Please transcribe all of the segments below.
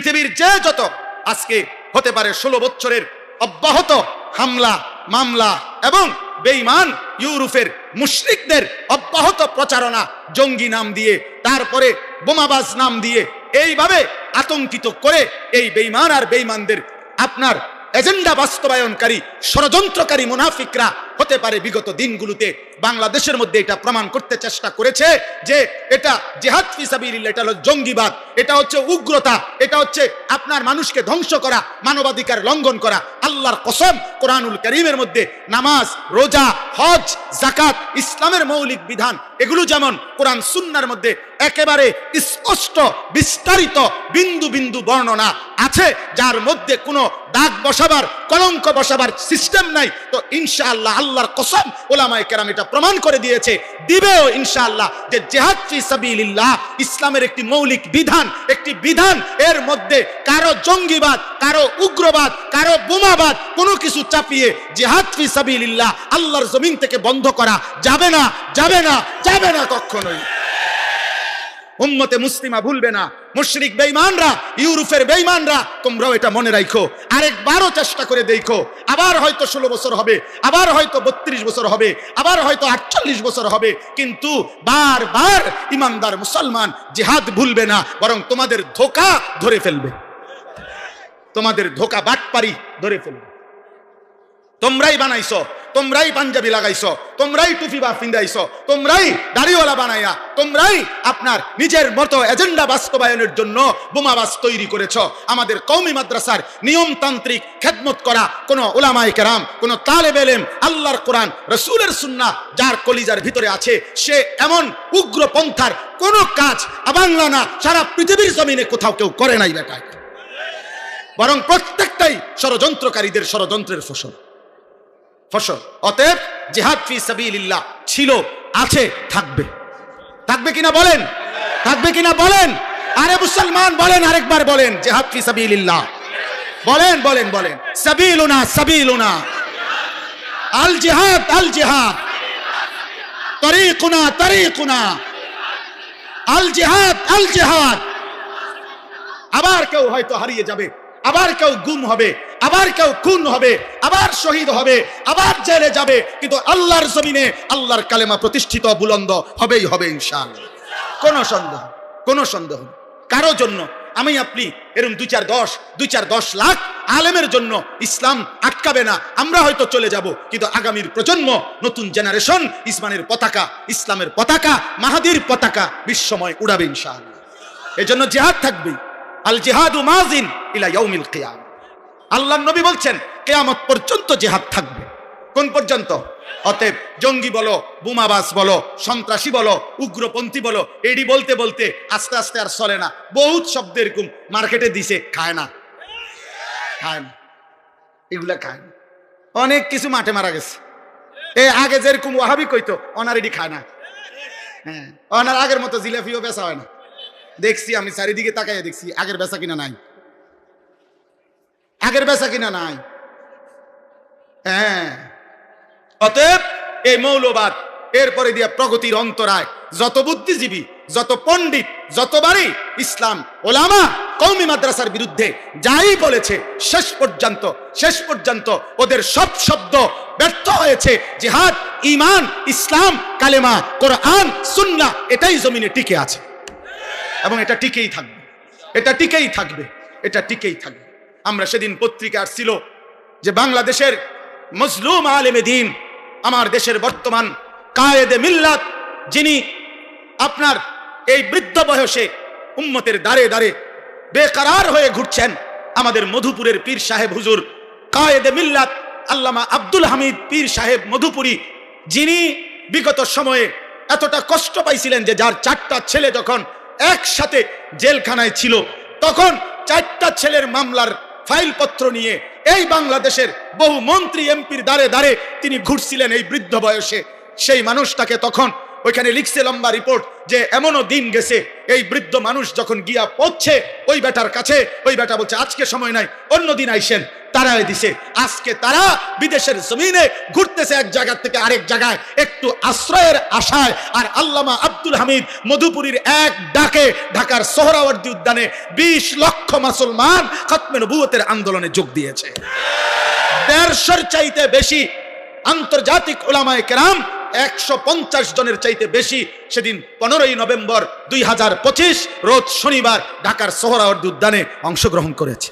পৃথিবীর যে যত আজকে হতে পারে 16 বছরের অব্যাহত হামলা মামলা এবং বেঈমান ইউরোপের মুশরিকদের অব্যাহত প্রচারণা, জঙ্গি নাম দিয়ে, তারপরে বোমাবাজ নাম দিয়ে এইভাবে আতঙ্কিত করে এই বেঈমান আর বেঈমানদের আপনার এজেন্ডা বাস্তবায়নকারী ষড়যন্ত্রকারী মুনাফিকরা হতে পারে বিগত দিনগুলোতে বাংলাদেশের মধ্যে এটা প্রমাণ করতে চেষ্টা করেছে যে এটা জিহাদ ফি সাবিলিল্লাহ, এটা হলো জঙ্গিবাদ, এটা হচ্ছে উগ্রতা, এটা হচ্ছে আপনার মানুষকে ধ্বংস করা, মানবাধিকার লঙ্ঘন করা। আল্লাহর কসম, কোরআনুল কারীমের মধ্যে নামাজ, রোজা, হজ, যাকাত, ইসলামের মৌলিক বিধান, এগুলো যেমন কোরআন সুন্নাহর মধ্যে একেবারে স্পষ্ট বিস্তারিত বিন্দু বিন্দু বর্ণনা আছে, যার মধ্যে কোনো দাগ বসাবার, কলঙ্ক বসাবার সিস্টেম নাই। তো ইনশাআল্লাহ আল্লাহর কসম উলামায়ে কেরাম এটা প্রমাণ করে দিয়েছে, দিবেও ইনশাআল্লাহ, যে জিহাদ ফি সাবিলিল্লাহ ইসলামের একটি মৌলিক বিধান, একটি বিধান। এর মধ্যে কারো জঙ্গিবাদ, কারো উগ্রবাদ, কারো বোমাবাদ কোনো কিছু চাপিয়ে জিহাদ ফি সাবিলিল্লাহ আল্লাহর জমিন থেকে বন্ধ করা যাবে না, যাবে না, যাবে না কখনোই। উম্মতে মুসলিমা ভুলবে না, মুশরিক বেঈমানরা, ইউরোপের বেঈমানরা, তোমরাও এটা মনে রাখো, আরেকবারও চেষ্টা করে দেখো। আবার হয়তো 16 বছর হবে, আবার হয়তো 32 বছর হবে, আবার হয়তো 48 বছর হবে, কিন্তু বারবার ইমানদার মুসলমান জিহাদ ভুলবে না, বরং তোমাদের ধোঁকা ধরে ফেলবে, তোমাদের ধোঁকা বাটপারি ধরে ফেলবে। তোমরাই বানাইছো, তোমরাই পাঞ্জাবি লাগাইছো, তোমরাই টুপি বা পিন্দাইছো, তোমরাই দাড়িওয়ালা বানাইয়া, তোমরাই আপনার নিজের মতো এজেন্ডা বাস্তবায়নের জন্য বোমাবাজ তৈরি করেছো। আমাদের কওমি মাদ্রাসার নিয়মতান্ত্রিক খেদমত করা কোন উলামায়ে কেরাম, কোন তালেব ইলম, আল্লাহর কোরআন, রাসূলের সুন্নাহ যার কলিজার ভিতরে আছে, সে এমন উগ্র পন্থার কোন কাজ বাংলা না, সারা পৃথিবীর জমিনে কোথাও কেউ করে নাই বেটা, বরং প্রত্যেকটাই ষড়যন্ত্রকারীদের ষড়যন্ত্রের ফসল। অতএব জিহাদ ফি সাবিলিল্লাহ ছিল, আছে, থাকবে। থাকবে কিনা বলেন, থাকবে কিনা বলেন। আরে মুসলমান বলেন, আরেকবার বলেন, জিহাদ ফি সাবিলিল্লাহ বলেন, বলেন, বলেন। সাবিলুনা, সাবিলুনা, আল জিহাদ, আল জিহাদ, তরিকুনা, তরিকুনা, আল জিহাদ, আল জিহাদ। আবার কেউ হয়তো হারিয়ে যাবে, আবার কেউ গুম হবে, আবার কেউ খুন হবে, আবার শহীদ হবে, আবার জেলে যাবে, কিন্তু আল্লাহর জমিনে আল্লাহর কালেমা প্রতিষ্ঠিত বুলন্দ হবেই হবে ইনশাআল্লাহ। কোনো সন্দেহ, কোনো সন্দেহ কারো জন্য আমি আপনি এরকম 2-4-10 লাখ আলেমের জন্য ইসলাম আটকাবে না। আমরা হয়তো চলে যাব, কিন্তু আগামীর প্রজন্ম, নতুন জেনারেশন ইসলামের পতাকা, ইসলামের পতাকা, মাহাদির পতাকা বিশ্বময় উড়াবে ইনশাআল্লাহ। এজন্য জিহাদ থাকবে। আল জিহাদু মাযিন ইলা ইয়াউমিল কিয়ামah। আল্লাহর নবী বলছেন কিয়ামত পর্যন্ত জিহাদ থাকবে। কোন পর্যন্ত? অতএব জঙ্গি বলো, বোমাবাজ বলো, সন্ত্রাসী বলো, উগ্রপন্থী বলো, এডি বলতে বলতে আস্তে আস্তে আর চলে না। বহুত শব্দ এরকম মার্কেটে দিছে, খায় না, খায় না, এগুলা খায় না। অনেক কিছু মাঠে মারা গেছে। আগে যেরকম ওয়াহাবি কইতো, ওনার এডি খায় না। হ্যাঁ, ওনার আগের মতো জিলাপিও বেচা হয় না। দেখছি আমি চারিদিকে তাকাইয়া দেখছি, আগের বেচা কিনা নাই, আগের বেচা কিনা নাই। হ্যাঁ, অতএব এই মৌলবাদ, এরপরে দিয়া প্রগতির অন্তরায়, যত বুদ্ধিজীবী, যত পণ্ডিত, যতবারই ইসলাম ওলামা কওমি মাদ্রাসার বিরুদ্ধে যাই বলেছে, শেষ পর্যন্ত ওদের সব শব্দ ব্যর্থ হয়েছে। জিহাদ, ঈমান, ইসলাম, কালেমা, কোরআন, সুন্নাহ এটাই জমিনে টিকে আছে এবং এটা টিকেই থাকবে, এটা টিকেই থাকবে, এটা টিকেই থাকবে। আমরা সেদিন পত্রিকা আসছিল যে বাংলাদেশের মজলুম আলেমে দ্বীন, আমার দেশের বর্তমান কায়েদে মিল্লাত, যিনি আপনার এই বৃদ্ধ বয়সে উম্মতের দাঁড়ে দাঁড়ে বেকারার হয়ে ঘুরছেন, আমাদের মধুপুরের পীর সাহেব হুজুর কায়েদে মিল্লাত আল্লামা আব্দুল হামিদ পীর সাহেব মধুপুরী, যিনি বিগত সময়ে এতটা কষ্ট পাইছিলেন যে যার 4টা ছেলে যখন একসাথে জেলখানায় ছিল, তখন 4টা ছেলের মামলার ফাইলপত্র নিয়ে এই বাংলাদেশের বহু মন্ত্রী এমপির দ্বারে দ্বারে তিনি ঘুরছিলেন এই বৃদ্ধ বয়সে। সেই মানুষটাকে তখন ওইখানে লিখছে লম্বা রিপোর্ট যে এমনও দিন গেছে এই বৃদ্ধ মানুষ যখন গিয়া পৌঁছে ওই বেটার কাছে, ওই বেটা বলছে আজকে সময় নাই, অন্যদিন আইসেন। তারাই দিছে। আজকে তারা বিদেশের জমিনে ঘুরতেছে এক জায়গা থেকে আরেক জায়গায় একটু আশ্রয়ের আশায়। আর আল্লামা আব্দুল হামিদ মধুপুরীর এক ডাকে ঢাকার সোহরাওয়ার্দী উদ্যানে 20 লক্ষ মুসলমান খতমে নবুয়তের আন্দোলনে যোগ দিয়েছে। 150-র চাইতে বেশি আন্তর্জাতিক উলামায়ে কেরাম, 150 জনের চাইতে বেশি সেদিন 15ই নভেম্বর 2025 রোজ শনিবার ঢাকার সোহরাওয়ার্দী উদ্যানে অংশগ্রহণ করেছে।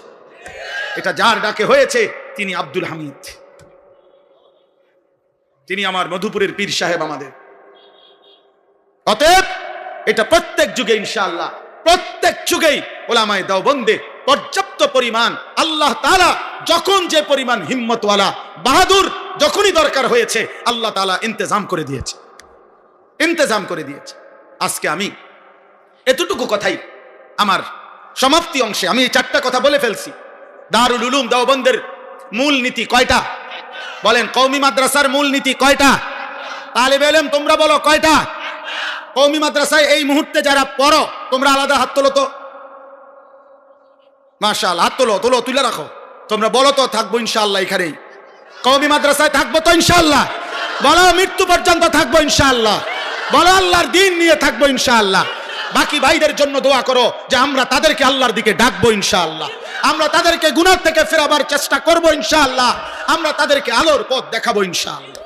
এটা যার ডাকে হয়েছে তিনি আব্দুল হামিদ, তিনি আমার মধুপুরের পীর সাহেব আমাদের। অতএব এটা প্রত্যেক যুগে ইনশাআল্লাহ, প্রত্যেক যুগেই উলামায়ে দেওবন্দে পর্যাপ্ত পরিমাণ আল্লাহ তাআলা যখন যে পরিমাণ হিম্মতওয়ালা বাহাদুর যখনই দরকার হয়েছে আল্লাহ তাআলা ইন্তজাম করে দিয়েছে, ইন্তজাম করে দিয়েছে। আজকে আমি এতটুকু কথাই আমার সমাপ্তি অংশে আমি এই 4টা কথা বলে ফেলছি। দারুল উলুম দেওবন্দের মূল নীতি কয়টা বলেন? কওমি মাদ্রাসার মূল নীতি কয়টা? তালিবে ইলম তোমরা বলো কয়টা? কওমি মাদ্রাসায় এই মুহূর্তে যারা পড়ো তোমরা আলাদা হাত তোলো তো, মাশাআল্লাহ, হাত তোলো, তোলো, তুলে রাখো। তোমরা বলো তো থাকবো ইনশাআল্লাহ এখানেই, কওমি মাদ্রাসায় থাকবো তো ইনশাআল্লাহ? বলো মৃত্যু পর্যন্ত থাকবো ইনশাআল্লাহ? বলো আল্লাহর দ্বীন নিয়ে থাকবো ইনশাআল্লাহ? বাকি ভাইদের জন্য দোয়া করো যে আমরা তাদেরকে আল্লাহর দিকে ডাকবো ইনশাআল্লাহ, আমরা তাদেরকে গুনাহ থেকে ফেরাবার চেষ্টা করবো ইনশাআল্লাহ, আমরা তাদেরকে আলোর পথ দেখাবো ইনশাআল্লাহ।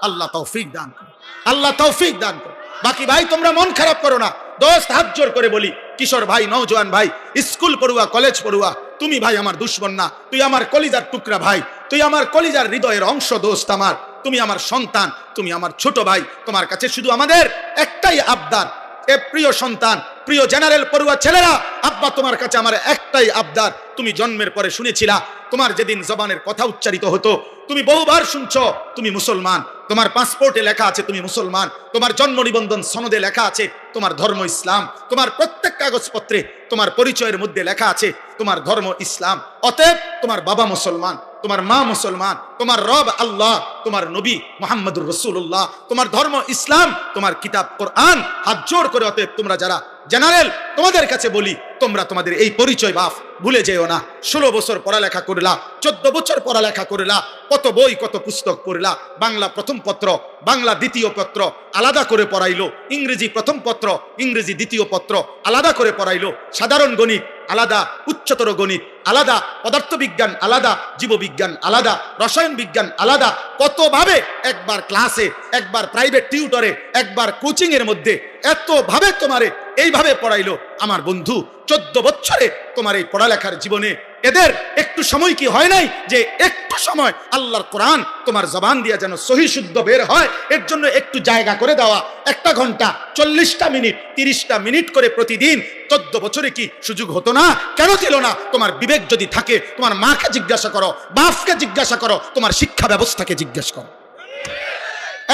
আল্লাহ তৌফিক দান করো, আল্লাহ তৌফিক দান করো। বাকি ভাই তোমরা মন খারাপ করো না, দোস্ত হাত জোর করে বলি, কিশোর ভাই, নওজোয়ান ভাই, স্কুল পড়ুয়া, কলেজ পড়ুয়া, তুমি ভাই আমার দুশ্মন না, তুই আমার কলিজার টুকরা ভাই, তুই আমার কলিজার হৃদয়ের অংশ দোস্ত আমার, তুমি আমার সন্তান, তুমি আমার ছোট ভাই। তোমার কাছে শুধু আমাদের একটাই আবদার, এ প্রিয় সন্তান, প্রিয় জেনারেল পড়ুয়া ছেলেরা, আব্বা তোমার কাছে আমার একটাই আবদার। তুমি জন্মের পরে শুনেছিলা, তোমার যেদিন জবানের কথা উচ্চারিত হতো তুমি বহুবার শুনছো তুমি মুসলমান, তোমার পাসপোর্টে লেখা আছে তুমি মুসলমান, তোমার জন্ম নিবন্ধন সনদে লেখা আছে তোমার ধর্ম ইসলাম, তোমার প্রত্যেক কাগজপত্রে তোমার পরিচয়ের মধ্যে লেখা আছে তোমার ধর্ম ইসলাম। অতএব তোমার বাবা মুসলমান, তোমার মা মুসলমান, তোমার রব আল্লাহ, তোমার নবী মুহাম্মদুর রাসূলুল্লাহ, তোমার ধর্ম ইসলাম, তোমার কিতাব কোরআন। হাত জোড় করে অতএব তোমরা যারা জেনারেল, তোমাদের কাছে বলি তোমরা তোমাদের এই পরিচয় বাপ ভুলে যেও না। 16 বছর পড়ালেখা করলা, 14 বছর পড়ালেখা করলা, কত বই কত পুস্তক পড়লা, বাংলা প্রথম পত্র, বাংলা দ্বিতীয় পত্র আলাদা করে পড়াইলো, ইংরেজি প্রথম পত্র, ইংরেজি দ্বিতীয় পত্র আলাদা করে পড়াইলো, সাধারণ গণিত আলাদা, উচ্চতর গণিত আলাদা, পদার্থবিজ্ঞান আলাদা, জীববিজ্ঞান আলাদা, রসায়ন বিজ্ঞান আলাদা। কতভাবে একবার ক্লাসে, একবার প্রাইভেট টিউটরে, একবার কোচিং এর মধ্যে এতভাবে তোমারে এইভাবে পড়াইলো। আমার বন্ধু 14 বছরে তোমার এই পড়ালেখার জীবনে এদের একটু সময় কি হয় নাই যে একটু সময় আল্লাহর কোরআন তোমার জবান দিয়ে যেন সহি শুদ্ধ বের হয়, এর জন্য একটু জায়গা করে দেওয়া। 1 ঘন্টা 40টা মিনিট 30টা মিনিট করে প্রতিদিন 14 বছরে কি সুযোগ হতো না? কেন দিল না? তোমার বিবেক যদি থাকে তোমার মাকে জিজ্ঞাসা করো, বাপকে জিজ্ঞাসা করো, তোমার শিক্ষা ব্যবস্থাকে জিজ্ঞাসা করো,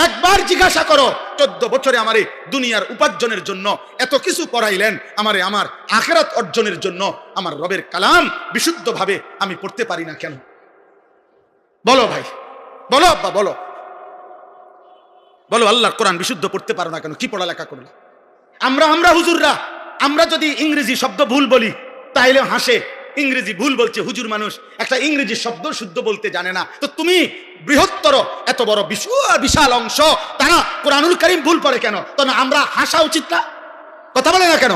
একবার জিজ্ঞাসা করো। 14 বছরে আমারে দুনিয়ার উপার্জনের জন্য এত কিছু পড়াইলেন, আমারে আমার আখিরাত অর্জনের জন্য আমার রবের কালাম বিশুদ্ধভাবে আমি পড়তে পারি না কেন? বলো ভাই, বলো আব্বা, বলো বলো, আল্লাহর কোরআন বিশুদ্ধ পড়তে পারো না কেন? কি পড়ালেখা করলে? আমরা হুজুররা আমরা যদি ইংরেজি শব্দ ভুল বলি তাইলে হাসে, ইংরেজি ভুল বলছে হুজুর মানুষ, একটা ইংরেজি শব্দ শুদ্ধ বলতে জানে না। তো তুমি বৃহত্তর এত বড় বিশাল অংশ তারা কোরআনুল কারীম ভুল পড়ে কেন? তো আমরা হাসা উচিত না? কথা বলে না কেন?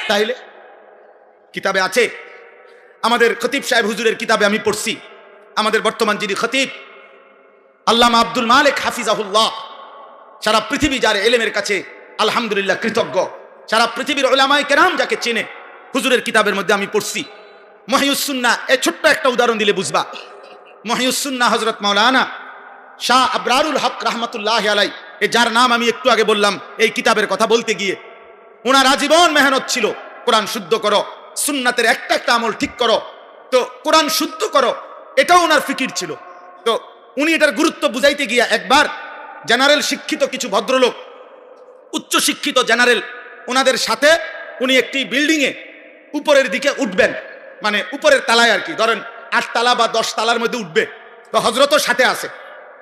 তাইলে কিতাবে আছে, আমাদের খতিব সাহেব হুজুরের কিতাবে আমি পড়ছি, আমাদের বর্তমান যিনি খতিব আল্লামা আব্দুল মালিক হাফিজাহুল্লাহ, সারা পৃথিবী যার ইলমের কাছে আলহামদুলিল্লাহ কৃতজ্ঞ, সারা পৃথিবীর উলামায়ে কেরাম যাকে চেনে, হুজুরের কিতাবের মধ্যে আমি পড়ছি মহিউস সুন্নাহ। এই ছোট্ট একটা উদাহরণ দিলে বুঝবা। মহিউস সুন্নাহ হযরত মাওলানা শাহ আবরারুল হক রাহমাতুল্লাহি আলাইহি, যার নাম আমি একটু আগে বললাম এই কিতাবের কথা বলতে গিয়ে, ওনার আজীবন মেহনত ছিল কোরআন শুদ্ধ করো, সুন্নাতের একটা একটা আমল ঠিক করো, তো কোরআন শুদ্ধ করো, এটাও ওনার ফিকির ছিল। তো উনি এটার গুরুত্ব বুঝাইতে গিয়া একবার জেনারেল শিক্ষিত কিছু ভদ্রলোক, উচ্চ শিক্ষিত জেনারেল, ওনাদের সাথে উনি একটি বিল্ডিংয়ে উপরের দিকে উঠবেন, মানে উপরের তালায় আর কি, ধরেন 8 তালা বা 10 তালার মধ্যে উঠবে। তো হযরতও সাথে আছে,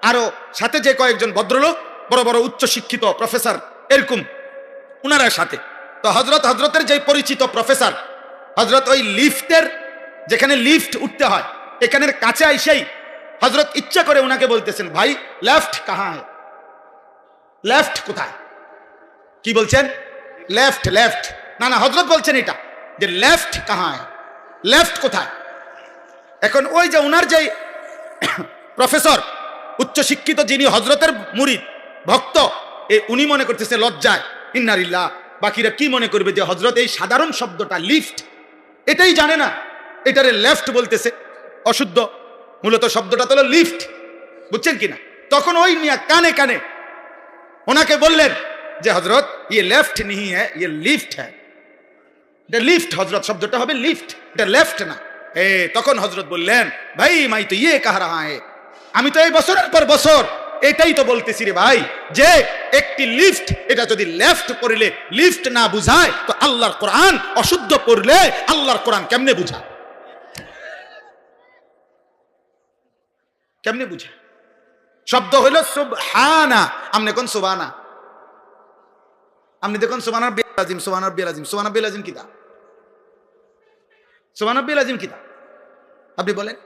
আরো সাথে যে কয়েকজন ভদ্রলোক বড় বড় উচ্চ শিক্ষিত প্রফেসর এরকম ওনারা সাথে। তো হজরতের যে পরিচিত প্রফেসর হজরত ওই লিফটের যেখানে লিফট উঠতে হয় এখানের কাছে আইসাই হজরত ইচ্ছা করে ওনাকে বলতেছেন, ভাই লেফট কাহা হ্যায়, লেফট কোথায়? কি বলছেন? Left left. না না, হজরত বলছেন এটা যে লেফট কাহা হ্যায়, লেফট কোথায়? এখন ওই যে ওনার যে প্রফেসর উচ্চশিক্ষিত যিনি হজরতের মুরিদ ভক্ত, উনি মনে করতেছে লজ্জায় ইন্নালিল্লাহ, বাকিরা কি মনে করবে যে হজরত এই সাধারণ শব্দটা লিফট এটাই জানে না, এটারে লেফট বলতেছে, অশুদ্ধ। মূলত শব্দটা তো লিফট, বুঝছেন কিনা? তখন ওই মিয়া কানে কানে ওনাকে বললেন যে হজরত ইয়ে লেফট নিহি হ্যায়, ইয়ে লিফট হ্যায়, এটা লিফট হজরত, শব্দটা হবে লিফট, এটা লেফট না। তখন হজরত বললেন, ভাই মাই তো ইয়ে কাহা রাহা হ্যায়, আমি তো এই বছরের পর বছর এটাই তো বলতেছি রে ভাই, যে একটি লিফট এটা যদি লেফট করলে লিফট না বুঝায় তো আল্লাহর কোরআন অশুদ্ধ করলে আল্লাহর কোরআন কেমনে বুঝায়? কেমনে বুঝায়? শব্দ হইল সুবহানা, আপনি কোন সুবহানা, আপনি দেখুন সুবহানার বেলাজিম, সুবহানার বেলাজিম, সুবহানার বেলাজিম কিতা, সুবহানার বেলাজিম কিতা আপনি বলেন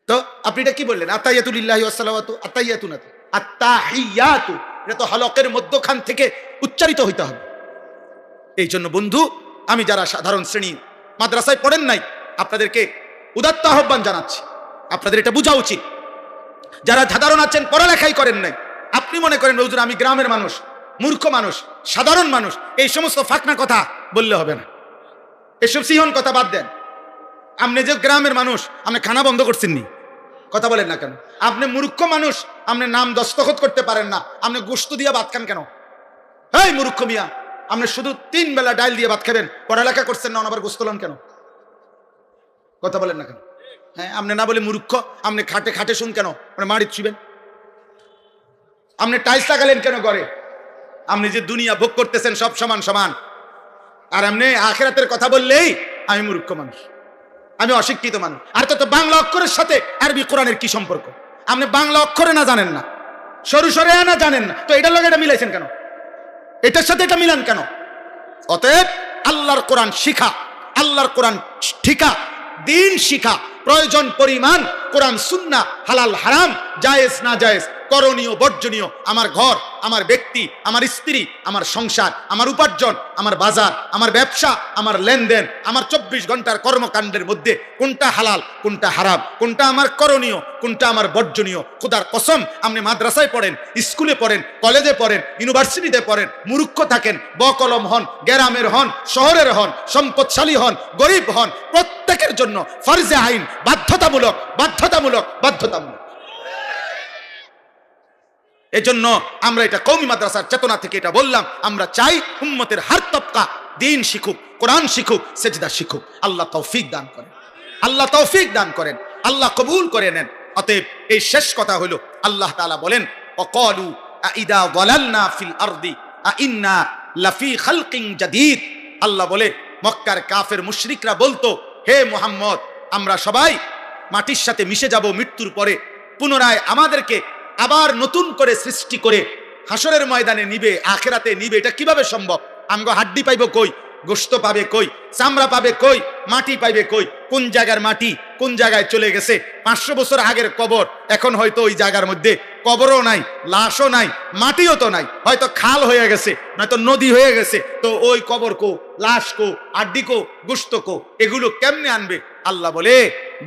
তো? আপনি এটা কি বললেন? আত্তাহিয়াতু লিল্লাহি ওয়াস সালাওয়াতু, আত্তাহিয়াতু না, আত্তাহিয়াতু, এটা তো হলকের মধ্যখান থেকে উচ্চারিত হইতে হবে। এই জন্য বন্ধু, আমি যারা সাধারণ শ্রেণী মাদ্রাসায় পড়েন নাই আপনাদেরকে উদাত্ত আহ্বান জানাচ্ছি, আপনাদের এটা বোঝা উচিত। যারা সাধারণ আছেন, পড়ালেখাই করেন নাই, আপনি মনে করেন হুজুর আমি গ্রামের মানুষ, মূর্খ মানুষ, সাধারণ মানুষ, এই সমস্ত ফাকনা কথা বললে হবে না, এসব সিহন কথা বাদ দেন। আপনি যে গ্রামের মানুষ, আপনি খানা বন্ধ করছেন নি, কথা বলেন না কেন? আপনি মূর্খ মানুষ, আপনি নাম দস্তখত করতে পারেন না, আপনি গোশত দিয়ে ভাত খান কেন? এই মূর্খ মিয়া, আপনি শুধু 3 বেলা ডাল দিয়ে ভাত খাবেন, পড়ালেখা করছেন না, আবার গোশত লন কেন? কথা বলেন না কেন? হ্যাঁ, আপনি না বলে মূর্খ, আপনি খাটে খাটে শুন কেন? আপনি মাড়ি ছুবেন, আপনি টাইলস লাগালেন কেন ঘরে? আপনি যে দুনিয়া ভোগ করতেছেন সব সমান সমান, আর আপনি আখিরাতের কথা বললেই আমি মূর্খ মানুষ, আমি অশিক্ষিত মানুষ। আর তো বাংলা অক্ষরের সাথে আরবি কোরআনের কি সম্পর্ক? আপনি বাংলা অক্ষরে না জানেন না, সরু সরে না জানেন না, তো এটার লগে এটা মিলাইছেন কেন? এটার সাথে এটা মিলান কেন? অতএব আল্লাহর কোরআন শিখা, আল্লাহর কোরআন ঠিকা, দিন শিখা, প্রয়োজন পরিমাণ কোরআন সুন্নাহ, হালাল হারাম, জায়েজ না জায়েজ, করণীয় বর্জনীয়, আমার ঘর, আমার ব্যক্তি, আমার স্ত্রী, আমার সংসার, আমার উপার্জন, আমার বাজার, আমার ব্যবসা, আমার লেনদেন, আমার 24 ঘন্টার কর্মকাণ্ডের মধ্যে কোনটা হালাল, কোনটা হারাম, কোনটা আমার করণীয়, কোনটা আমার বর্জনীয়। খোদার কসম, আপনি মাদ্রাসায় পড়েন, স্কুলে পড়েন, কলেজে পড়েন, ইউনিভার্সিটিতে পড়েন, মূর্খ থাকেন, বকলম হন, গ্রামের হন, শহরের হন, সম্পদশালী হন, গরিব হন, প্রত্যেকের জন্য ফরজে আইন, বাধ্যতামূলক, বাধ্যতামূলক, বাধ্যতামূলক। এজন্য আমরা এটা কওমি মাদ্রাসার চেতনা থেকে এটা বললাম, আমরা চাই উম্মতের হার তবকা দিন শিখুক, কোরআন শিখুক, সেজদা শিখুক। আল্লাহ তৌফিক দান করেন, আল্লাহ তৌফিক দান করেন, আল্লাহ কবুল করে নেন। অতএব এই শেষ কথা হলো, আল্লাহ তাআলা বলেন, ওয়াকালু আইদা যালালনা ফিল আরদি আইন্না লাফি খালকিন জাদীদ। আল্লাহ বলে, মক্কার কাফের মুশরিকরা বলতো, হে মুহাম্মদ, আমরা সবাই মাটির সাথে মিশে যাব মৃত্যুর পরে, পুনরায় আমাদেরকে আবার নতুন করে সৃষ্টি করে হাসরের ময়দানে নিবে, আখেরাতে নিবে। এটা কিভাবে সম্ভব? আমগো হাড্ডি পাইব কই, গোশত পাবে কই, চামড়া পাবে কই, মাটি পাইবে কই? কোন জায়গার মাটি কোন জায়গায় চলে গেছে? 500 বছর আগের কবর, এখন হয়তো ওই জায়গার মধ্যে কবরও নাই, লাশও নাই, মাটিও তো নাই, হয়তো খাল হয়ে গেছে, নয়তো নদী হয়ে গেছে। তো ওই কবর কো, লাশ কো, হাড্ডি কো, গোশত কো, এগুলো কেমনে আনবে? আল্লাহ বলে,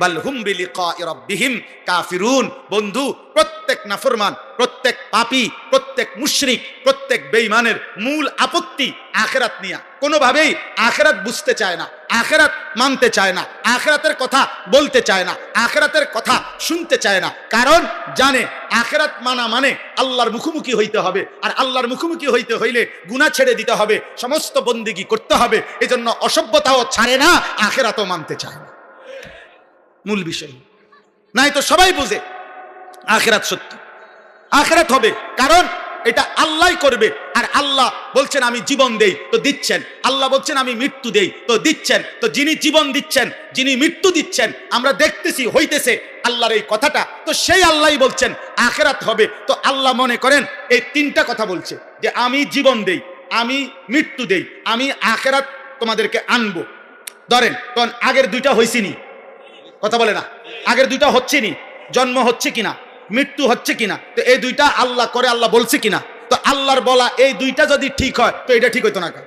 বাল হুম বিলিকাই রাব্বিহিম কাফিরুন। বন্ধু, প্রত্যেক নাফরমান, প্রত্যেক পাপী, প্রত্যেক মুশরিক, প্রত্যেক বেঈমানের মূল আপত্তি আখিরাত নিয়া। কোনোভাবেই আখিরাত বুঝতে চায় না, আখিরাত মানতে চায় না, আখিরাতের কথা বলতে চায় না, আখিরাতের কথা শুনতে চায় না। কারণ জানে আখিরাত মানা মানে আল্লাহর মুখোমুখি হইতে হবে, আর আল্লাহর মুখোমুখি হইতে হইলে গুনাহ ছেড়ে দিতে হবে, সমস্ত বন্দেগী করতে হবে। এজন্য অসভ্যতাও ছাড়ে না, আখিরাতও মানতে চায় না। মূল বিষয় নাই তো সবাই বুঝে আখিরাত সত্য, আখিরাত হবে। কারণ এটা আল্লাহই করবে। আর আল্লাহ বলছেন আমি জীবন দেই, তো দিচ্ছেন। আল্লাহ বলছেন আমি মৃত্যু দেই, তো দিচ্ছেন। তো যিনি জীবন দিচ্ছেন, যিনি মৃত্যু দিচ্ছেন, আমরা দেখতেছি হইতেছে আল্লাহর এই কথাটা, তো সেই আল্লাহই বলছেন আখিরাত হবে। তো আল্লাহ মনে করেন এই তিনটা কথা বলছে যে আমি জীবন দেই, আমি মৃত্যু দেই, আমি আখিরাত তোমাদেরকে আনবো। ধরেন তখন আগের দুইটা হইছিনি, কথা বলে না, আগের দুইটা হচ্ছে নি, জন্ম হচ্ছে কিনা, মৃত্যু হচ্ছে কিনা, তো এই দুইটা আল্লাহ করে, আল্লাহ বলছে কিনা। তো আল্লাহর বলা এই দুইটা যদি ঠিক হয় তো এটা ঠিক হইতো না কেন?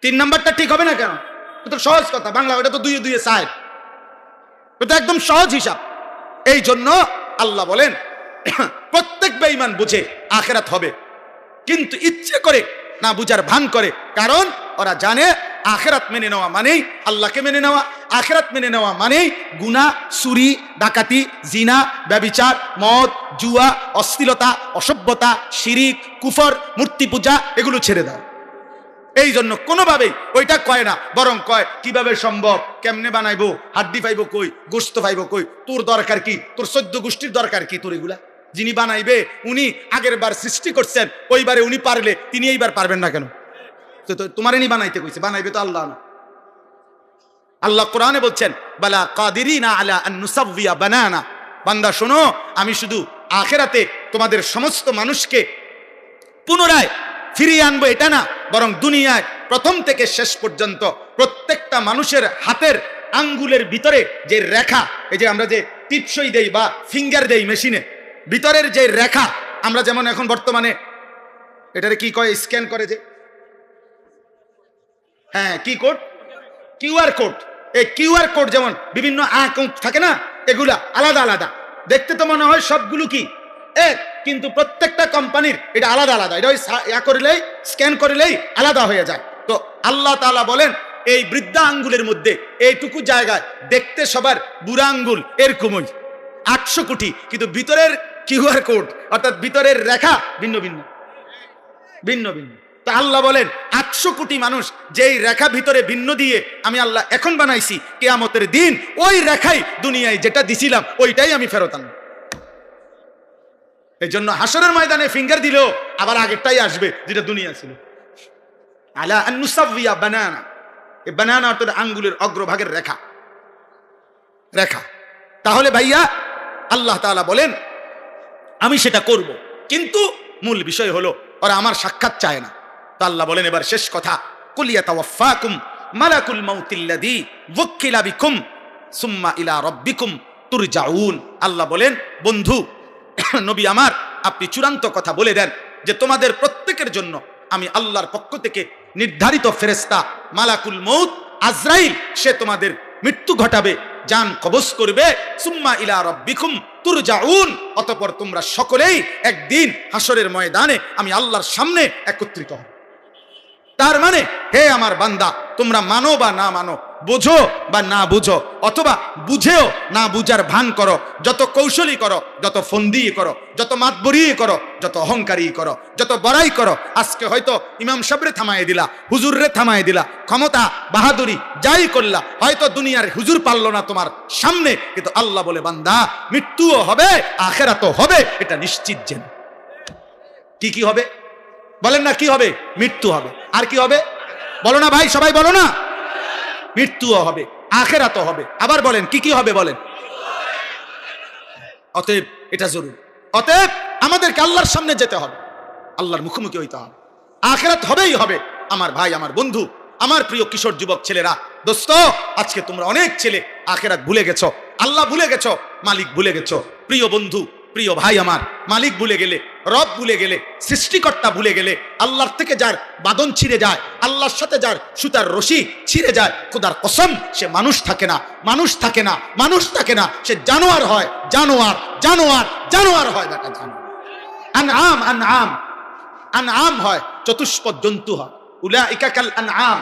তিন নাম্বারটা ঠিক হবে না কেন? তো সহজ কথা, বাংলা ওটা তো দুইয়ে দুইয়ে সাইড, এটা একদম সহজ হিসাব। এই জন্য আল্লাহ বলেন প্রত্যেক বেঈমান বুঝে আখিরাত হবে, কিন্তু ইচ্ছে করে না বুঝার ভান করে। কারণ ওরা জানে আখিরাত মেনে নেওয়া মানেই আল্লাহকে মেনে নেওয়া, আখিরাত মেনে নেওয়া মানেই গুনাহ, চুরি, ডাকাতি, জিনা, ব্যভিচার, মদ, জুয়া, অশ্লীলতা, অসভ্যতা, শিরিক, কুফর, মূর্তি পূজা এগুলো ছেড়ে দাও। এই জন্য কোনোভাবেই ওইটা কয় না, বরং কয় কিভাবে সম্ভব, কেমনে বানাইবো, হাড্ডি পাইবো কই, গোস্ত পাইবো কই, তোর দরকার কি, তোর 14 গোষ্ঠীর দরকার কি তোর এগুলা? যিনি বানাইবে উনি আগের বার সৃষ্টি করছেন, ওইবারে উনি পারলে তিনি এইবার পারবেন না কেন? তো তোমারই বানাইতে কইছে, বানাইবে তো আল্লাহ না। আল্লাহ কোরআনে বলছেন বালা কাদিরিনা আলা আন নুসাওয়িয়া বানানা, বান্দা শোনো, আমি শুধু আখিরাতে তোমাদের সমস্ত মানুষকে পুনরায় ফিরিয়ে আনবো এটা না, বরং দুনিয়ায় প্রথম থেকে শেষ পর্যন্ত প্রত্যেকটা মানুষের হাতের আঙ্গুলের ভিতরে যে রেখা, এই যে আমরা যে টিপসই দেই বা ফিঙ্গার দেই মেশিনে, ভিতরের যে রেখা, আমরা যেমন এখন বর্তমানে এটারে কি কয়, স্ক্যান করে যে, হ্যাঁ কি কোড, কিউআর কোড। এই কিউআর কোড যেমন বিভিন্ন অ্যাকাউন্ট থাকে না, এগুলা আলাদা আলাদা দেখতে তো মনে হয় সবগুলো কি এক, কিন্তু প্রত্যেকটা কোম্পানির এটা আলাদা আলাদা, এটা করলেই স্ক্যান করলেই আলাদা হয়ে যায়। তো আল্লাহ তাআলা বলেন এই বৃদ্ধা আঙ্গুলের মধ্যে এইটুকু জায়গায় দেখতে সবার বুড়া আঙ্গুল এরকমই 800 কোটি, কিন্তু ভিতরের কিউআর কোড অর্থাৎ ভিতরের রেখা ভিন্ন ভিন্ন ভিন্ন ভিন্ন। তো আল্লাহ বলেন 800 কোটি মানুষ যেই রেখা ভিতরে ভিন্ন দিয়ে আমি আল্লাহ এখন বানাইছি, কিয়ামতের দিন ওই রেখাই দুনিয়ায় যেটা দিছিলাম ওইটাই আমি ফেরত আনবো। এই জন্য হাসরের ময়দানে ফিঙ্গার দিলেও আবার আগেরটাই আসবে যেটা দুনিয়া ছিল। আলা আন নুসাওয়িয়া বানানা, এই বানানা অর্থাৎ আঙ্গুলের অগ্রভাগের রেখা রেখা। তাহলে ভাইয়া আল্লাহ তাআলা বলেন আমি সেটা করব, কিন্তু মূল বিষয় হলো ওরা আমার সাক্ষাৎ চায় না। তো আল্লাহ বলেন এবার শেষ কথা, কুল ইয়াতাওয়াফাকুম মালাকুল মাউতিল্লাযী ওয়াক্কিলা বিকুম সুম্মা ইলা রাব্বিকুম তুরজাউন। আল্লাহ বলেন বন্ধু নবী আমার, আপনি চূড়ান্ত কথা বলে দেন যে তোমাদের প্রত্যেকের জন্য আমি আল্লাহর পক্ষ থেকে নির্ধারিত ফেরেশতা মালাকুল মউত আজরাইল, সে তোমাদের মৃত্যু ঘটাবে, জান কবজ করবে। সুম্মা ইলা রাব্বিকুম তুরজাউন, অতঃপর তোমরা সকলেই একদিন হাসরের ময়দানে আমি আল্লাহর সামনে একত্রিত হবে। তার মানে হে আমার বান্দা, তোমরা মানো বা না মানো, বোঝো বা না বুঝো, অথবা বুঝেও না বুঝার ভান করো, যত কৌশলী করো, যত ফন্দি করো, যত মাতবরি করো, যত অহংকারী করো, যত বড়াই করো, আজকে হয়তো ইমাম সাহেবরে থামায় দিলা, হুজুররে থামায় দিলা, ক্ষমতা বাহাদুরি যাই করলা, হয়তো দুনিয়ার হুজুর পারলো না তোমার সামনে, কিন্তু আল্লাহ বলে বান্দা মৃত্যুও হবে, আখিরাতও হবে, এটা নিশ্চিত জেন। কি কি হবে বলেন না? কি হবে? মৃত্যু হবে। আর কি হবে বলো না ভাই, সবাই বলো না। মৃত্যুও হবে, আখিরাতও হবে। আবার বলেন কি কি হবে বলেন। অতএব এটা জরুরি, অতএব আমাদেরকে আল্লাহর সামনে যেতে হবে, আল্লাহর মুখোমুখি হইতে হবে, আখিরাত হবেই হবে। আমার ভাই, আমার বন্ধু, আমার প্রিয় কিশোর যুবক ছেলেরা, দোস্ত, আজকে তোমরা অনেক ছেলে আখিরাত ভুলে গেছো, আল্লাহ ভুলে গেছো, মালিক ভুলে গেছো। প্রিয় বন্ধু, প্রিয় ভাই আমার, মালিক ভুলে গেলে, রব ভুলে গেলে, সৃষ্টিকর্তা ভুলে গেলে, আল্লাহর থেকে যার বাঁধন ছিঁড়ে যায়, আল্লাহর সাথে যার সুতার রশি ছিঁড়ে যায়, খোদার কসম সে মানুষ থাকে না, মানুষ থাকে না, মানুষ থাকে না, সে জানোয়ার হয়, জানোয়ার, জানোয়ার, জানোয়ার হয়। বেটা জানোয়ার, আনআম, আনআম, আনআম হয়, চতুষ্পদ জন্তু হয়। উলাইকা কাল আনআম,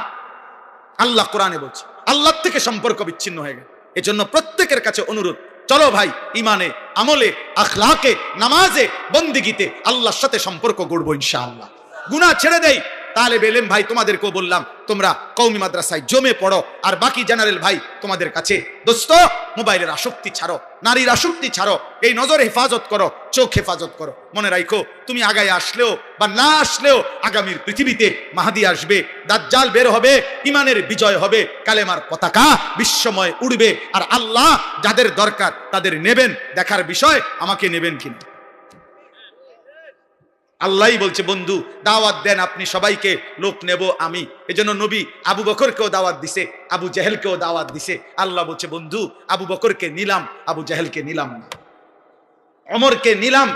আল্লাহ কোরআনে বলছে। আল্লাহর থেকে সম্পর্ক বিচ্ছিন্ন হয়ে গেল। এজন্য প্রত্যেকের কাছে অনুরোধ, চলো ভাই ইমানে, আমলে, আখলাকে, নামাজে, বন্দিগিতে আল্লাহর সাথে সম্পর্ক গড়বো ইনশাআল্লাহ। গুনাহ ছেড়ে দেই, তালেবে ইলম ভাই তোমাদেরকেও বললাম, তোমরা কওমি মাদ্রাসায় জমে পড়ো। আর বাকি জেনারেল ভাই তোমাদের কাছে, দোস্ত মোবাইলের আসক্তি ছাড়ো, নারীর আসক্তি ছাড়ো, এই নজর হেফাজত করো, চোখ হেফাজত করো। মনে রাখো, তুমি আগায় আসলেও বা না আসলেও আগামীর পৃথিবীতে মাহদি আসবে, দাজ্জাল বের হবে, ইমানের বিজয় হবে, কালেমার পতাকা বিশ্বময় উড়বে। আর আল্লাহ যাদের দরকার তাদের নেবেন, দেখার বিষয় আমাকে নেবেন কিনা। আল্লাহই বলছে, বন্ধু দাওয়াত দেন আপনি সবাইকে, লোক নেব আমি। এজন্য নবী আবু বকরকেও দাওয়াত দিছে, আবু জেহেলকেও দাওয়াত দিছে। আল্লাহ বলছে, বন্ধু আবু বকরকে নিলাম, আবু জেহেলকে নিলাম না, ওমরকে নিলাম,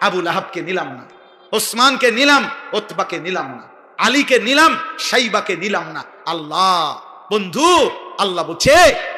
আবু লাহাবকে নিলাম না, ওসমানকে নিলাম, উতবাকে নিলাম না, আলীকে নিলাম, শাইবাকে নিলাম না। আল্লাহ বন্ধু, আল্লাহ বলছে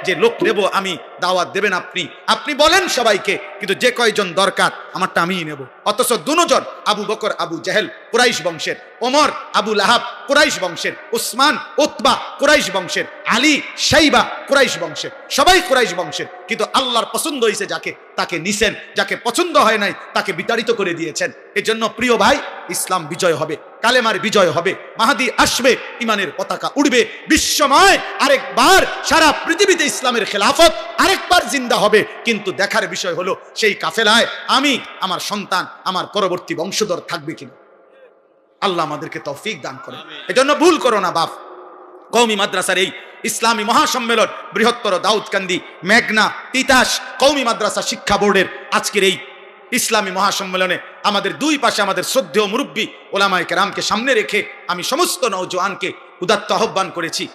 যে লোক নেব আমি, দাওয়াত দেবেন আপনি, আপনি বলেন সবাইকে, কিন্তু যে কয়জন দরকার আমারটা আমিই নেব। অথচ দুজন, আবু বকর আবু জেহেল কুরাইশ বংশের, ওমর আবু লাহাব কুরাইশ বংশের, উসমান উতবা কুরাইশ বংশের, আলী শাইবা কুরাইশ বংশের, সবাই কুরাইশ বংশের। কিন্তু আল্লাহর পছন্দ হয়েছে যাকে, তাকে নিছেন, যাকে পছন্দ হয় নাই তাকে বিতাড়িত করে দিয়েছেন। এজন্য প্রিয় ভাই, ইসলাম বিজয় হবে, কালেমার বিজয় হবে, মাহদি আসবে, ইমানের পতাকা উড়বে, বিশ্বময় আরেকবার সারা পৃথিবীতে ইসলামের খেলাফত আরেকবার জিন্দা হবে। কিন্তু দেখার বিষয় হলো সেই কাফেলায় আমি, আমার সন্তান, আমার পরবর্তী বংশধর থাকবে কিনা। আল্লাহ আমাদেরকে তৌফিক দান করে। এজন্য ভুল করো না বাপ। কওমি মাদ্রাসার এই ইসলামী মহাসম্মেলন, বৃহত্তর দাউদকান্দি, মেঘনা, তিতাস কওমি মাদ্রাসা শিক্ষা বোর্ডের আজকের এই ইসলামী মহাসম্মেলনে আমাদের দুই পাশে আমাদের শ্রদ্ধেয় মুরব্বী ওলামায়ে কেরামকে সামনে রেখে আমি সমস্ত নওজোয়ানকে উদাত্ত আহ্বান করেছি,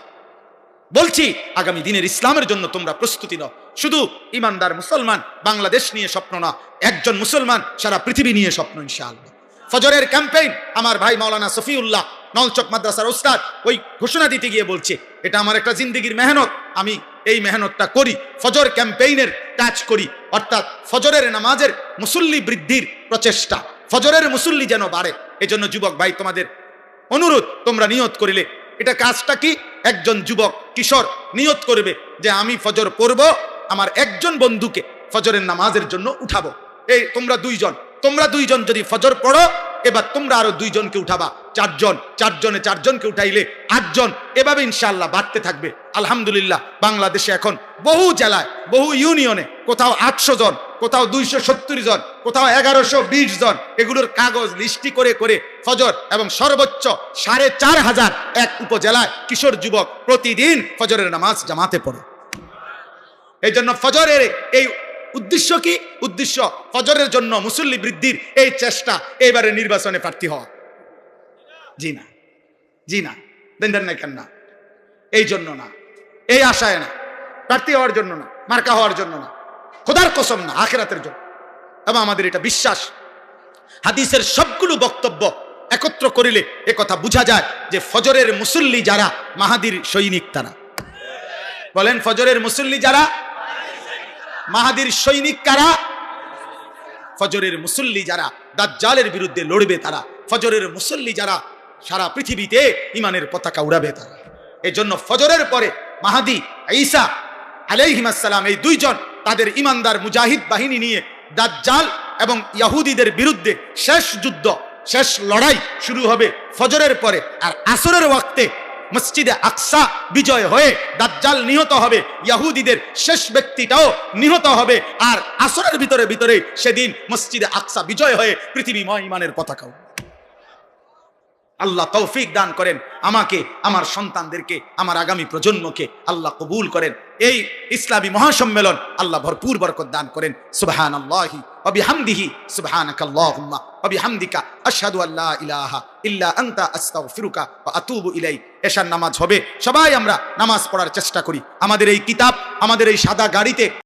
বলছি আগামী দিনের ইসলামের জন্য তোমরা প্রস্তুতি নাও। শুধু ইমানদার মুসলমান বাংলাদেশ নিয়ে স্বপ্ন না, একজন মুসলমান সারা পৃথিবী নিয়ে স্বপ্ন ইনশাআল্লাহ। ফজরের ক্যাম্পেইন আমার ভাই মাওলানা সফিউল্লাহ নলচক মাদ্রাসার ওস্তাদ ওই ঘোষণা দিতে গিয়ে বলছে, এটা আমার একটা জিন্দেগির মেহনত, আমি এই মেহনতটা করি, ফজর ক্যাম্পেইনের কাজ করি, অর্থাৎ ফজরের নামাজের মুসল্লি বৃদ্ধির প্রচেষ্টা, ফজরের মুসল্লি যেন বাড়ে। এজন্য যুবক ভাই তোমাদের অনুরোধ, তোমরা নিয়ত করিলে, এটা কাজটা কি, একজন যুবক কিশোর নিয়ত করবে যে আমি ফজর পড়ব, আমার একজন বন্ধুকে ফজরের নামাজের জন্য উঠাবো। এই তোমরা দুইজন যদি ফজর পড়ো, এবার তোমরা আরো দুইজনকে উঠাবা, চারজনে চারজনকে উঠাইলে 8 জন, এভাবে ইনশাআল্লাহ বাড়তে থাকবে। আলহামদুলিল্লাহ বাংলাদেশে এখন বহু জেলায়, বহু ইউনিয়নে কোথাও 800 জন, কোথাও 270 জন, কোথাও 1120 জন, এগুলোর কাগজ লিস্টি করে করে ফজর, এবং সর্বোচ্চ 4500 এক উপজেলায় কিশোর যুবক প্রতিদিন ফজরের নামাজ জামাতে পড়ে। এই জন্য ফজরের এই উদ্দেশ্য কি, উদ্দেশ্য ফজরের জন্য মুসল্লি বৃদ্ধির এই চেষ্টা, এইবারে নির্বাচনে প্রার্থী হওয়া। জি না দেন না কেন না, এই জন্য না, এই আশায় না, প্রার্থী হওয়ার জন্য না, মার্কা হওয়ার জন্য না, খোদার কসম না, আখিরাতের জন্য। এবং আমাদের এটা বিশ্বাস, হাদিসের সবগুলো বক্তব্য একত্র করিলে এ কথা বোঝা যায় যে ফজরের মুসল্লি যারা মাহাদির সৈনিক তারা। বলেন, ফজরের মুসল্লি যারা মাহাদির সৈনিক কারা? ফজরের মুসল্লি যারা দাজ্জালের বিরুদ্ধে লড়বে তারা, ফজরের মুসল্লি যারা সারা পৃথিবীতে ইমানের পতাকা উড়াবে তারা। এই জন্য ফজরের পরে মাহাদি ঈসা আলাইহিস সালাম এই দুইজন তাদের ইমানদার মুজাহিদ বাহিনী নিয়ে দাজ্জাল এবং ইহুদিদের বিরুদ্ধে শেষ যুদ্ধ, শেষ লড়াই শুরু হবে ফজরের পরে। আর আসরের ওয়াক্তে মসজিদে আকসা বিজয় হয়ে দাজ্জাল নিহত হবে, ইহুদিদের শেষ ব্যক্তিটাও নিহত হবে, আর আসরের ভিতরে সেদিন মসজিদে আকসা বিজয় হয়ে পৃথিবীময় ইমানের পতাকা। আল্লাহ তৌফিক দান করেন আমাকে, আমার সন্তানদেরকে, আমার আগামী প্রজন্মকে আল্লাহ কবুল করেন। এই ইসলামী মহাসম্মেলন আল্লাহ ভরপুর বরকত দান করেন। সুবহানাল্লাহি ওয়া বিহামদিহি, সুবহানাকাল্লাহুম্মা ওয়া বিহামদিকা, আশহাদু আল্লা ইলাহা ইল্লা আনতা, আস্তাগফিরুকা ওয়া আতুবু ইলাইক। এশার নামাজ হবে, সবাই আমরা নামাজ পড়ার চেষ্টা করি। আমাদের এই কিতাব, আমাদের এই সাদা গাড়িতে